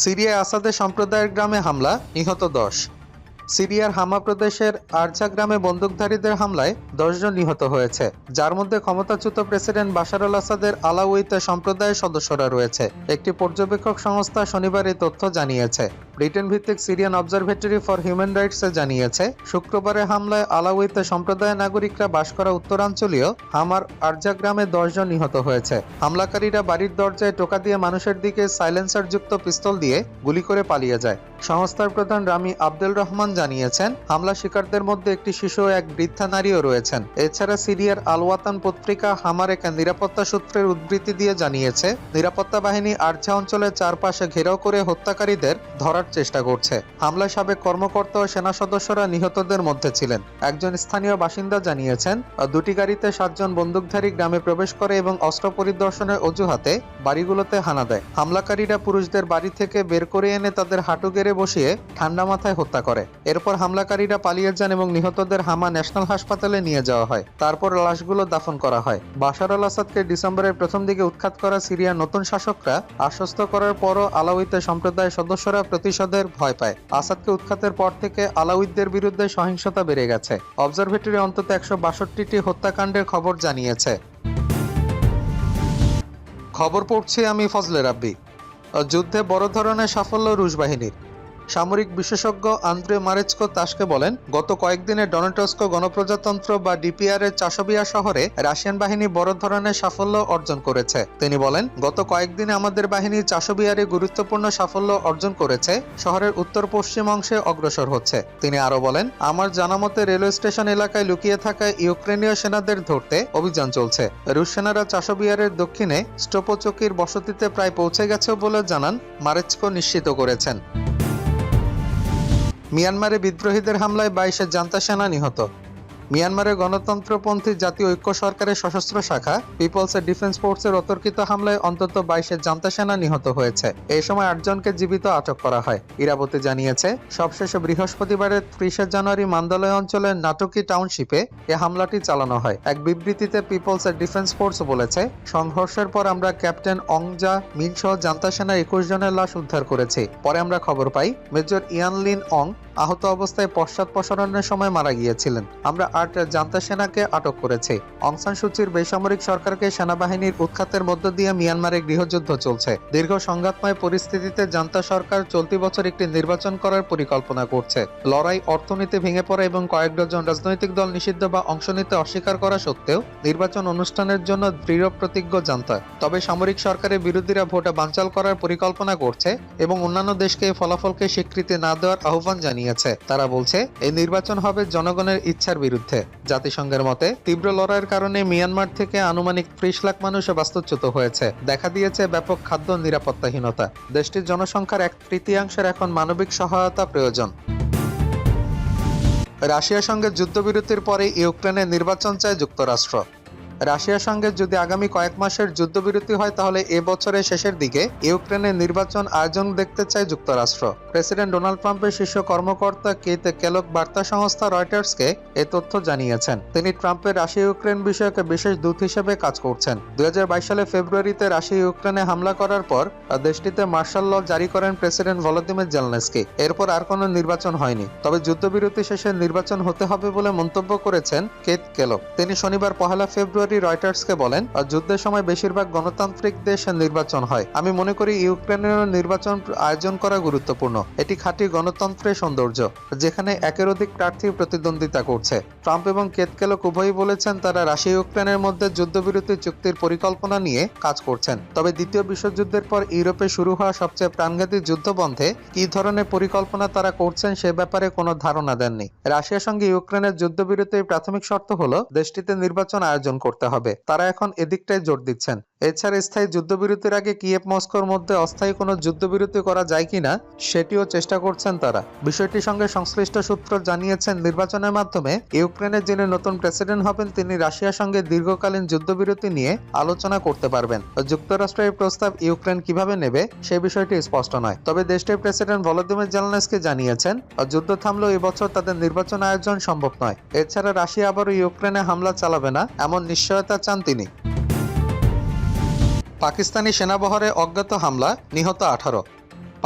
সিরিয়ায় আসাদের সম্প্রদায়ের গ্রামে হামলা, নিহত 10। সিরিয়ার হামা প্রদেশের আরজা গ্রামে বন্দুকধারীদের হামলায় 10 জন নিহত হয়েছে, যার মধ্যে ক্ষমতাচ্যুত প্রেসিডেন্ট বাশার আল আসাদের আলাউইতে সম্প্রদায়ের সদস্যরা রয়েছে। একটি পর্যবেক্ষক সংস্থা শনিবার এই তথ্য জানিয়েছে। ব্রিটেন ভিত্তিক সিরিয়ান অবজারভেটরি ফর হিউম্যান রাইটসে জানিয়েছে, শুক্রবারের হামলায় আলাউইতে সম্প্রদায়ের নাগরিকরা বাস করা উত্তরাঞ্চলীয় হামার আরজা গ্রামে 10 জন নিহত হয়েছে। হামলাকারীরা বাড়ির দরজায় টোকা দিয়ে মানুষের দিকে সাইলেন্সারযুক্ত পিস্তল দিয়ে গুলি করে পালিয়ে যায়। সংস্থার প্রধান রামি আব্দুল রহমান জানিয়েছেন, হামলা শিকারদের মধ্যে একটি শিশু ও এক বৃদ্ধা নারীও রয়েছেন। এছাড়া সিরিয়ার আল ওয়াতান পত্রিকা হামার এক নিরাপত্তা সূত্রের উদ্ধৃতি দিয়ে জানিয়েছে, নিরাপত্তা বাহিনী আরজা অঞ্চলের চারপাশে ঘেরাও করে হত্যাকারীদের ধরার চেষ্টা করছে। হামলায় সাবেক কর্মকর্তা ও সেনা সদস্যরা নিহতদের মধ্যে ছিলেন। একজন স্থানীয় বাসিন্দা জানিয়েছেন, দুটি গাড়িতে 7 জন বন্দুকধারী গ্রামে প্রবেশ করে এবং অস্ত্র পরিদর্শনের অজুহাতে বাড়িগুলোতে হানা দেয়। হামলাকারীরা পুরুষদের বাড়ি থেকে বের করে এনে তাদের হাঁটু গেড়ে বসিয়ে ঠান্ডা মাথায় হত্যা করে। এরপর হামলাকারীরা পালিয়ে যান এবং নিহতদের হামা ন্যাশনাল হাসপাতালে নিয়ে যাওয়া হয়। তারপর লাশগুলো দাফন করা হয়। বাশার আল আসাদকে ডিসেম্বরের প্রথম দিকে উৎখাত করা সিরিয়ার নতুন শাসকরা আশ্বস্ত করার পরও আলাউইতে সম্প্রদায়ের সদস্যরা প্রতিশোধের ভয় পায়। আসাদকে উৎখাতের পর থেকে আলাউইদদের বিরুদ্ধে সহিংসতা বেড়ে গেছে। অবজারভেটরি অন্তত 162টি হত্যাকাণ্ডের খবর জানিয়েছে। খবর পড়ছি আমি ফজলে রাব্বি। যুদ্ধে বড় ধরনের সাফল্য রুশ বাহিনীর। সামরিক বিশেষজ্ঞ আন্দ্রে মারেচকো তাসকে বলেন, গত কয়েকদিনে ডনেটস্ক গণপ্রজাতন্ত্র বা ডিপিআর এর চাশবিয়া শহরে রাশিয়ান বাহিনী বড় ধরনের সাফল্য অর্জন করেছে। তিনি বলেন, গত কয়েকদিনে আমাদের বাহিনী চাশবিয়ারে গুরুত্বপূর্ণ সাফল্য অর্জন করেছে, শহরের উত্তর পশ্চিম অংশে অগ্রসর হচ্ছে। তিনি আরো বলেন, আমার জানামতে রেলওয়ে স্টেশন এলাকায় লুকিয়ে থাকা ইউক্রেনীয় সেনাদের ধরতে অভিযান চলছে। রুশ সেনারা চাশবিয়ারের দক্ষিণে স্টোপোচকির বসতিতে প্রায় পৌঁছে গেছে বলে জানান মারেচকো নিশ্চিত করেছেন। মিয়ানমারে বিদ্রোহীদের হামলায় 22 জান্তা সেনা নিহত। মিয়ানমারের গণতন্ত্রপন্থী জাতীয় ঐক্য সরকারের সশস্ত্র শাখা পিপলস ডিফেন্স ফোর্সের অতর্কিত হামলায় অন্তত 22 জান্তা সেনা নিহত হয়েছে। এই সময় 8 জনকে জীবিত আটক করা হয়। ইরাবতী জানিয়েছে, সবশেষে বৃহস্পতিবারের 30 জানুয়ারি মান্দালয় অঞ্চলের নাটকি টাউনশিপে এ হামলাটি চালানো হয়। এক বিবৃতিতে পিপলস ডিফেন্স ফোর্স বলেছে, সংঘর্ষের পর আমরা ক্যাপ্টেন অংজা মিন সহ জান্তা সেনার 21 জনের লাশ উদ্ধার করেছি। পরে আমরা খবর পাই মেজর ইয়ান লিন অং আহত অবস্থায় পশ্চাৎপসরণের সময় মারা গিয়েছিলেন। আমরা 8 জান্তা সেনাকে আটক করেছি। অং সান সুচির বেসামরিক সরকারকে সেনাবাহিনীর উৎখাতের মধ্য দিয়ে মিয়ানমারে গৃহযুদ্ধ চলছে। দীর্ঘ সংঘাতময় পরিস্থিতিতে জান্তা সরকার চলতি বছর একটি নির্বাচন করার পরিকল্পনা করছে। লড়াই, অর্থনীতি ভেঙে পড়া এবং কয়েক ডজন রাজনৈতিক দল নিষিদ্ধ বা অংশ নিতে অস্বীকার করা সত্ত্বেও নির্বাচন অনুষ্ঠানের জন্য দৃঢ় প্রতিজ্ঞ জান্তা। তবে সামরিক সরকারের বিরোধীরা ভোটে বানচাল করার পরিকল্পনা করছে এবং অন্যান্য দেশকে এই ফলাফলকে স্বীকৃতি না দেওয়ার আহ্বান জানিয়েছে। তারা বলছে, এই নির্বাচন হবে জনগণের ইচ্ছার বিরুদ্ধে। জাতিসংঘের মতে, তীব্র লড়াইয়ের কারণে মিয়ানমার থেকে আনুমানিক 30 লাখ মানুষ বাস্তুচ্যুত হয়েছে। দেখা দিয়েছে ব্যাপক খাদ্য নিরাপত্তাহীনতা। দেশটির জনসংখ্যার 1/3 এখন মানবিক সহায়তা প্রয়োজন। রাশিয়ার সঙ্গে যুদ্ধবিরতির পরে ইউক্রেনের নির্বাচন চায় যুক্তরাষ্ট্র। রাশিয়ার সঙ্গে যদি আগামী কয়েক মাসের যুদ্ধবিরতি হয়, তাহলে এ বছরের শেষের দিকে ইউক্রেনের নির্বাচন আয়োজন দেখতে চায় যুক্তরাষ্ট্র। প্রেসিডেন্ট ডোনাল্ড ট্রাম্পের শীর্ষ কর্মকর্তা কেট কেলগ বার্তা সংস্থা রয়টার্সকে এ তথ্য জানিয়েছেন। তিনি ট্রাম্পের রাশিয়া ইউক্রেন বিষয়ক বিশেষ দূত হিসেবে কাজ করছেন। 2022 সালে ফেব্রুয়ারিতে রাশিয়া ইউক্রেনে হামলা করার পর দেশটিতে মার্শাল ল জারি করেন প্রেসিডেন্ট ভলোদিমির জেলেনস্কি। এরপর আর কোনো নির্বাচন হয়নি। তবে যুদ্ধবিরতি শেষে নির্বাচন হতে হবে বলে মন্তব্য করেছেন কেট কেলগ। তিনি শনিবার 1 ফেব্রুয়ারি রয়টার্সকে বলেন, যুদ্ধের সময় বেশিরভাগ গণতান্ত্রিক দেশ নির্বাচন হয়। আমি মনে করি ইউক্রেনের নির্বাচন আয়োজন করা গুরুত্বপূর্ণ। এটি খাঁটি গণতন্ত্রের সৌন্দর্য, যেখানে একের অধিক প্রার্থী প্রতিদ্বন্দ্বিতা করছে। ট্রাম্প এবং কেট কেলগ উভয়ই বলেছেন তারা রাশিয়া ইউক্রেনের মধ্যে যুদ্ধবিরতি চুক্তির পরিকল্পনা নিয়ে কাজ করছেন। তবে দ্বিতীয় বিশ্বযুদ্ধের পর ইউরোপে শুরু হওয়া সবচেয়ে প্রাণঘাতী যুদ্ধ বন্ধে কী ধরনের পরিকল্পনা তারা করছেন সে ব্যাপারে কোনো ধারণা দেননি। রাশিয়ার সঙ্গে ইউক্রেনের যুদ্ধবিরতির প্রাথমিক শর্ত হলো দেশটিতে নির্বাচন আয়োজন করতে হবে। তারা এখন এদিকটাই জোর দিচ্ছেন। এছাড়া স্থায়ী যুদ্ধবিরতির আগে কিয়েভ মস্কোর মধ্যে অস্থায়ী কোনো যুদ্ধবিরতি করা যায় কিনা সেটিও চেষ্টা করছেন তারা। বিষয়টির সঙ্গে সংশ্লিষ্ট সূত্র জানিয়েছেন, নির্বাচনের মাধ্যমে ইউক্রেনের যিনি নতুন প্রেসিডেন্ট হবেন তিনি রাশিয়ার সঙ্গে দীর্ঘকালীন যুদ্ধবিরতি নিয়ে আলোচনা করতে পারবেন। যুক্তরাষ্ট্রের এই প্রস্তাব ইউক্রেন কিভাবে নেবে সে বিষয়টি স্পষ্ট নয়। তবে দেশটির প্রেসিডেন্ট ভলোদিমির জেলেনস্কি জানিয়েছেন, যুদ্ধ থামলেও এবছর তাদের নির্বাচন আয়োজন সম্ভব নয়। এছাড়া রাশিয়া আবারও ইউক্রেনে হামলা চালাবে না এমন নিশ্চয়তা চান তিনি। পাকিস্তানি সেনাবহরে অজ্ঞাত হামলা, নিহত 18।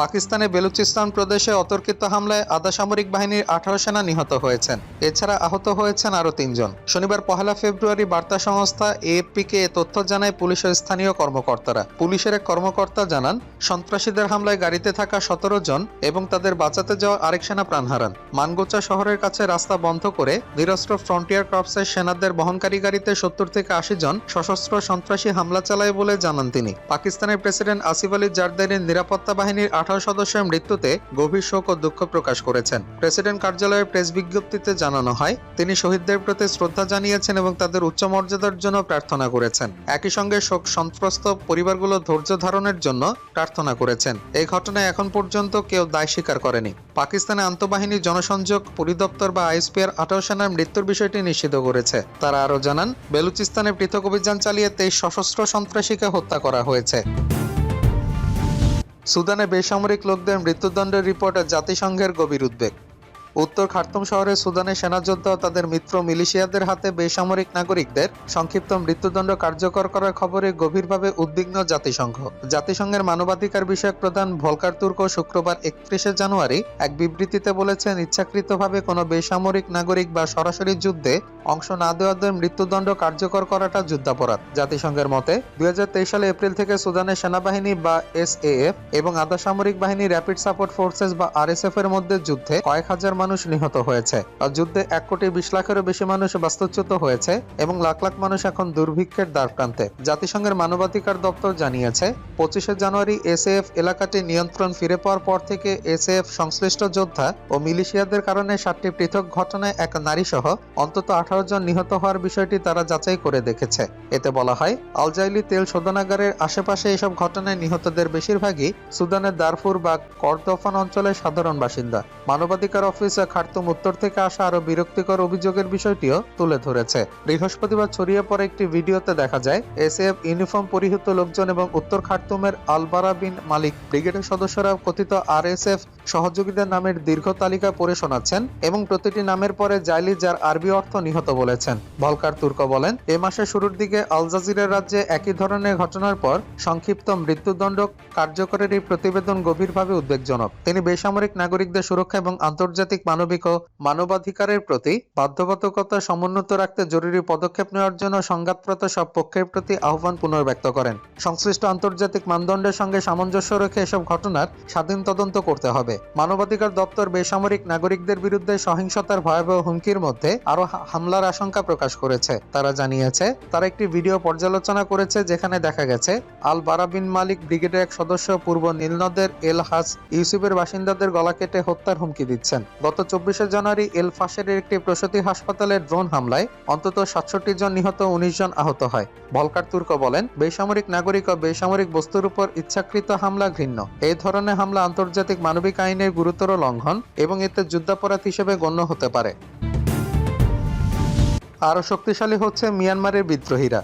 পাকিস্তানের বেলুচিস্তান প্রদেশে অতর্কিত হামলায় আধা সামরিক বাহিনীর 18 সেনা নিহত হয়েছেন। এছাড়া আহত হয়েছেন আরও 3 জন। শনিবার 1 ফেব্রুয়ারি বার্তা সংস্থা এএফপিকে এ তথ্য জানায় পুলিশের স্থানীয় কর্মকর্তারা। পুলিশের এক কর্মকর্তা জানান, সন্ত্রাসীদের হামলায় গাড়িতে থাকা 17 জন এবং তাদের বাঁচাতে যাওয়া আরেক সেনা প্রাণ হারান। মানগোচা শহরের কাছে রাস্তা বন্ধ করে নিরস্ত্র ফ্রন্টিয়ার কর্পসের সেনাদের বহনকারী গাড়িতে 70 থেকে 80 জন সশস্ত্র সন্ত্রাসী হামলা চালায় বলে জানান তিনি। পাকিস্তানের প্রেসিডেন্ট আসিফ আলী জারদারির নিরাপত্তা বাহিনীর 18 সদস্যের মৃত্যুতে গভীর শোক ও দুঃখ প্রকাশ করেছেন। প্রেসিডেন্ট কার্যালয়ের প্রেস বিজ্ঞপ্তিতে জানানো হয়, তিনি শহীদদের প্রতি শ্রদ্ধা জানিয়েছেন এবং তাদের উচ্চ মর্যাদার জন্য প্রার্থনা করেছেন। একই সঙ্গে শোক সন্ত্রস্ত পরিবারগুলো ধৈর্য ধারণের জন্য প্রার্থনা করেছেন। এই ঘটনায় এখন পর্যন্ত কেউ দায় স্বীকার করেনি। পাকিস্তানে আন্তঃবাহিনী জনসংযোগ পরিদপ্তর বা আইএসপিআর 18 সেনার মৃত্যুর বিষয়টি নিশ্চিত করেছে। তারা আরও জানান, বেলুচিস্তানে পৃথক অভিযান চালিয়ে 23 সশস্ত্র সন্ত্রাসীকে হত্যা করা হয়েছে। সুদানে বেসামরিক লোকদের মৃত্যুদণ্ডের রিপোর্টে জাতিসংঘের গভীর উদ্বেগ। উত্তর খার্তুম শহরে সুদানের সেনাযোদ্ধা ও তাদের মিত্র মিলিশিয়াদের হাতে বেসামরিক নাগরিকদের সংক্ষিপ্ত মৃত্যুদণ্ড কার্যকর করার খবরে গভীরভাবে উদ্বিগ্ন জাতিসংঘ। জাতিসংঘের মানবাধিকার বিষয়ক প্রধান ভলকার তুর্ক শুক্রবার 31 জানুয়ারি এক বিবৃতিতে বলেছেন, ইচ্ছাকৃতভাবে কোনো বেসামরিক নাগরিক বা সরাসরি যুদ্ধে অংশ না দেওয়াদের মৃত্যুদণ্ড কার্যকর করাটা যুদ্ধাপরাধ। জাতিসংঘের মতে 2023 সালে এপ্রিল থেকে সুদানের সেনাবাহিনী বা এসএএফ এবং আধা সামরিক বাহিনী র্যাপিড সাপোর্ট ফোর্সেস বা আরএসএফ এর মধ্যে যুদ্ধে কয়েক হাজার মানুষ নিহত হয়েছে। আর যুদ্ধে 1,20 লাখেরও বেশি মানুষ বাস্তুচ্যুত হয়েছে এবং লাখ লাখ মানুষ এখন দুর্ভিক্ষের দ্বারপ্রান্তে। জাতিসংঘের মানবাধিকার দপ্তর জানিয়েছে, 25 জানুয়ারি এসএএফ এলাকাটি নিয়ন্ত্রণ ফিরে পাওয়ার পর থেকে এসএএফ সংশ্লিষ্ট যোদ্ধা ও মিলিশিয়াদের কারণে 7টি পৃথক ঘটনায় এক নারী সহ অন্তত 18 জন নিহত হওয়ার বিষয়টি তারা যাচাই করে দেখেছে। এতে বলা হয়, আলজাইলি তেল শোধনাগারের আশেপাশে এসব ঘটনায় নিহতদের বেশিরভাগই সুদানের দারফুর বা কর্দফান অঞ্চলের সাধারণ বাসিন্দা। মানবাধিকার অফিস খার্তুম উত্তর থেকে আসা আরো বিরক্তিকর অভিযোগের বিষয়টিও তুলে ধরেছে। বৃহস্পতিবার ছড়িয়ে পড়া একটি ভিডিওতে দেখা যায়, এসএএফ ইউনিফর্ম পরিহিত লোকজন এবং উত্তর খার্তুমের আলবারা বিন মালিক ব্রিগেডের সদস্যরা কথিত আরএসএফ সহযোগীদের নামের দীর্ঘ তালিকা পড়ে শোনাচ্ছেন এবং প্রতিটি নামের পরে জাইলি, যার আরবি অর্থ নিহত বলেছেন। ভলকার তুর্ক বলেন, এ মাসের শুরুর দিকে আল জাজিরার রাজ্যে একই ধরনের ঘটনার পর সংক্ষিপ্ত মৃত্যুদণ্ড কার্যকরের এই প্রতিবেদন গভীরভাবে উদ্বেগজনক। তিনি বেসামরিক নাগরিকদের সুরক্ষা এবং আন্তর্জাতিক মানবিক ও মানবাধিকারের প্রতি বাধ্যবাধকতা সমুন্নত রাখতে জরুরি পদক্ষেপ নেওয়ার জন্য সংঘাতরত সব পক্ষের প্রতি আহ্বান পুনর্ব্যক্ত করেন। সংশ্লিষ্ট আন্তর্জাতিক মানদণ্ডের সঙ্গে সামঞ্জস্য রেখে এসব ঘটনার স্বাধীন তদন্ত করতে হবে। মানবাধিকার দপ্তর বেসামরিক নাগরিকদের বিরুদ্ধে সহিংসতার ভয়াবহ হুমকির মধ্যে আরো হামলার আশঙ্কা প্রকাশ করেছে। তারা জানিয়েছে, তারা একটি ভিডিও পর্যালোচনা করেছে যেখানে দেখা গেছে আল বারা বিন মালিক ব্রিগেডের এক সদস্য পূর্ব নীলনদের এল হাস ইউসুফের বাসিন্দাদের গলা কেটে হত্যার হুমকি দিচ্ছেন। গত 24 জানুয়ারি এল ফাশের একটি প্রসূতি হাসপাতালে ড্রোন হামলায় অন্তত 67 জন নিহত, 19 জন আহত হয়। ভলকার তুর্ক বলেন, বেসামরিক নাগরিক ও বেসামরিক বস্তুর উপর ইচ্ছাকৃত হামলা ঘৃণ্য। এই ধরনের হামলা আন্তর্জাতিক মানবিক আইনের গুরুতর লঙ্ঘন এবং এতে যুদ্ধাপরাধ হিসেবে গণ্য হতে পারে। আরও শক্তিশালী হচ্ছে মিয়ানমারের বিদ্রোহীরা।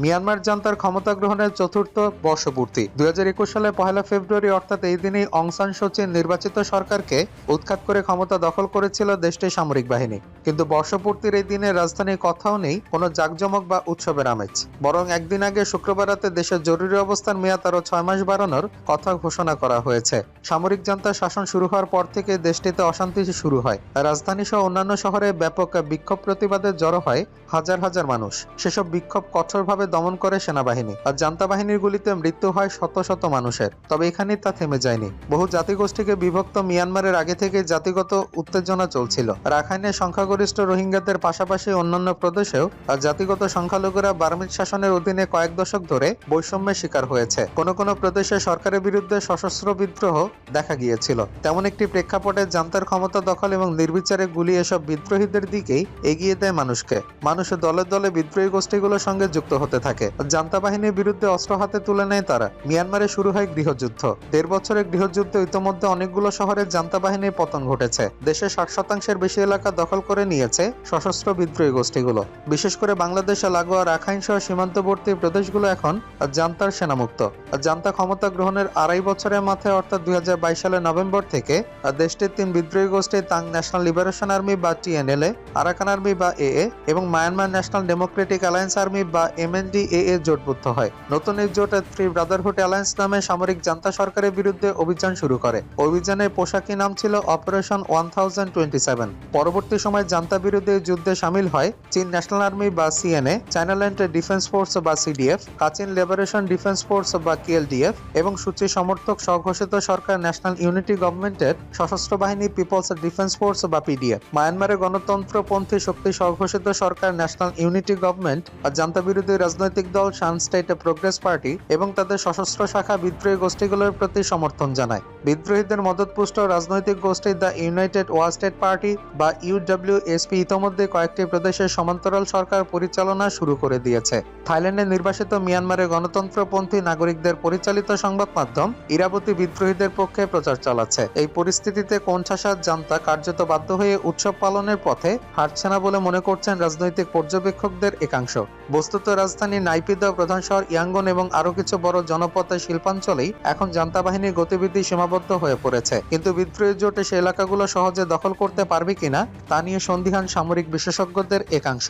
মিয়ানমার জান্তার ক্ষমতা গ্রহণের চতুর্থ বর্ষপূর্তি 2021 সালে 1 ফেব্রুয়ারি, অর্থাৎ এই দিনেই অং সান সু চির নির্বাচিত সরকারকে উৎখাত করে ক্ষমতা দখল করেছিল দেশটির সামরিক বাহিনী। কিন্তু বর্ষপূর্তির এই দিনে রাজধানীর কথাও নেই কোনো জাঁকজমক বা উৎসবের আমেজ। বরং একদিন আগে শুক্রবার রাতে দেশের জরুরি অবস্থার মেয়াদ আরও 6 মাস বাড়ানোর কথা ঘোষণা করা হয়েছে। সামরিক জান্তার শাসন শুরু হওয়ার পর থেকে দেশটিতে অশান্তি শুরু হয়। রাজধানী সহ অন্যান্য শহরে ব্যাপক বিক্ষোভ প্রতিবাদে জড়ো হয় হাজার হাজার মানুষ। সেসব বিক্ষোভ কঠোরভাবে দমন করে সেনাবাহিনী, আর জান্তা বাহিনীর গুলিতে মৃত্যু হয় শত শত মানুষের। তবে এখানেই তা থেমে যায়নি। বহু জাতিগোষ্ঠীকে বিভক্ত মিয়ানমারের আগে থেকে জাতিগত উত্তেজনা চলছিল। রাখাইনের সংখ্যাগরিষ্ঠ রোহিঙ্গাদের পাশাপাশি অন্যান্য প্রদেশেও জাতিগত সংখ্যালঘুরা বার্মিজ শাসনের অধীনে কয়েক দশক ধরে বৈষম্যের শিকার হয়েছে। কোন কোন প্রদেশে সরকারের বিরুদ্ধে সশস্ত্র বিদ্রোহ দেখা গিয়েছিল। তেমন একটি প্রেক্ষাপটে জান্তার ক্ষমতা দখল এবং নির্বিচারে গুলি এসব বিদ্রোহীদের দিকেই এগিয়ে দেয় মানুষকে। মানুষ দলে দলে বিদ্রোহী গোষ্ঠীগুলোর সঙ্গে যুক্ত হতে থাকে। জান্তা বাহিনীর বিরুদ্ধে অস্ত্র হাতে তুলে নেয় তারা। মিয়ানমারে শুরু হয় গৃহযুদ্ধ। 1.5 বছরের গৃহযুদ্ধে ইতোমধ্যে অনেকগুলো শহরে জান্তা বাহিনীর পতন ঘটেছে। দেশের 60% বেশি এলাকা দখল করে নিয়েছে সশস্ত্র বিদ্রোহী গোষ্ঠীগুলো। বিশেষ করে বাংলাদেশে লাগোয়া রাখাইন সহ সীমান্তবর্তী প্রদেশগুলো এখন জান্তার সেনামুক্ত। জান্তা ক্ষমতা গ্রহণের 2.5 বছরের মাথায়, অর্থাৎ 2022 সালের নভেম্বর থেকে দেশটির 3 বিদ্রোহী গোষ্ঠী তাং ন্যাশনাল লিবারেশন আর্মি বা টিএনএলএ, আরাকান আর্মি বা এএ এবং Myanmar national Democratic alliance army বা এমএন এনডিএএ জোটবদ্ধ হয়। নতুন এই জোট থ্রি ব্রাদারহুড অ্যালায়েন্স নামে সামরিক জান্তা সরকারের বিরুদ্ধে অভিযান শুরু করে। অভিযানের পোশাকি নাম ছিল অপারেশন 1027। পরবর্তী সময় জান্তা বিরোধী যুদ্ধে সামিল হয় চীন ন্যাশনাল আর্মি বা সিএনএ, চায়নাল্যান্ড ডিফেন্স ফোর্স বা CDF, Kachin liberation defence force বা কেএলডিএফ এবং সূচি সমর্থক স্বঘোষিত সরকার ন্যাশনাল ইউনিটি গভর্নমেন্টের সশস্ত্র বাহিনী পিপলস ডিফেন্স ফোর্স বা পিডিএফ। মায়ানমারে গণতন্ত্রপন্থী শক্তি স্বঘোষিত সরকার ন্যাশনাল ইউনিটি গভর্নমেন্ট আর জান্তা বিরোধী রাজনৈতিক দল শান স্টেট প্রোগ্রেস পার্টি এবং তাদের সশস্ত্র শাখা বিদ্রোহী গোষ্ঠীগুলোর প্রতি সমর্থন জানায়। বিদ্রোহীদের মদতপুষ্ট রাজনৈতিক গোষ্ঠী দ্য ইউনাইটেড ওয়া স্টেট পার্টি বা ইউডব্লিউএসপি ইতোমধ্যে কয়েকটি প্রদেশের সমান্তরাল সরকার পরিচালনা শুরু করে দিয়েছে। থাইল্যান্ডে নির্বাসিত মিয়ানমারের গণতন্ত্রপন্থী নাগরিকদের পরিচালিত সংবাদ মাধ্যম ইরাবতী বিদ্রোহীদের পক্ষে প্রচার চালাচ্ছে। এই পরিস্থিতিতে কোণঠাসা জান্তা কার্যত বাধ্য হয়ে উৎসব পালনের পথে হাঁটছে না বলে মনে করছেন রাজনৈতিক পর্যবেক্ষকদের একাংশ। বস্তুত রাজধানী নাইপিদা, প্রধান শহর ইয়াঙ্গুন এবং আরো কিছু বড় জনপথের শিল্পাঞ্চলেই এখন জান্তা বাহিনীর গতিবিধি সীমাবদ্ধ হয়ে পড়েছে। কিন্তু বিদ্রোহী জোটে সে এলাকাগুলো সহজে দখল করতে পারবে কিনা তা নিয়ে সন্দিহান সামরিক বিশেষজ্ঞদের একাংশ।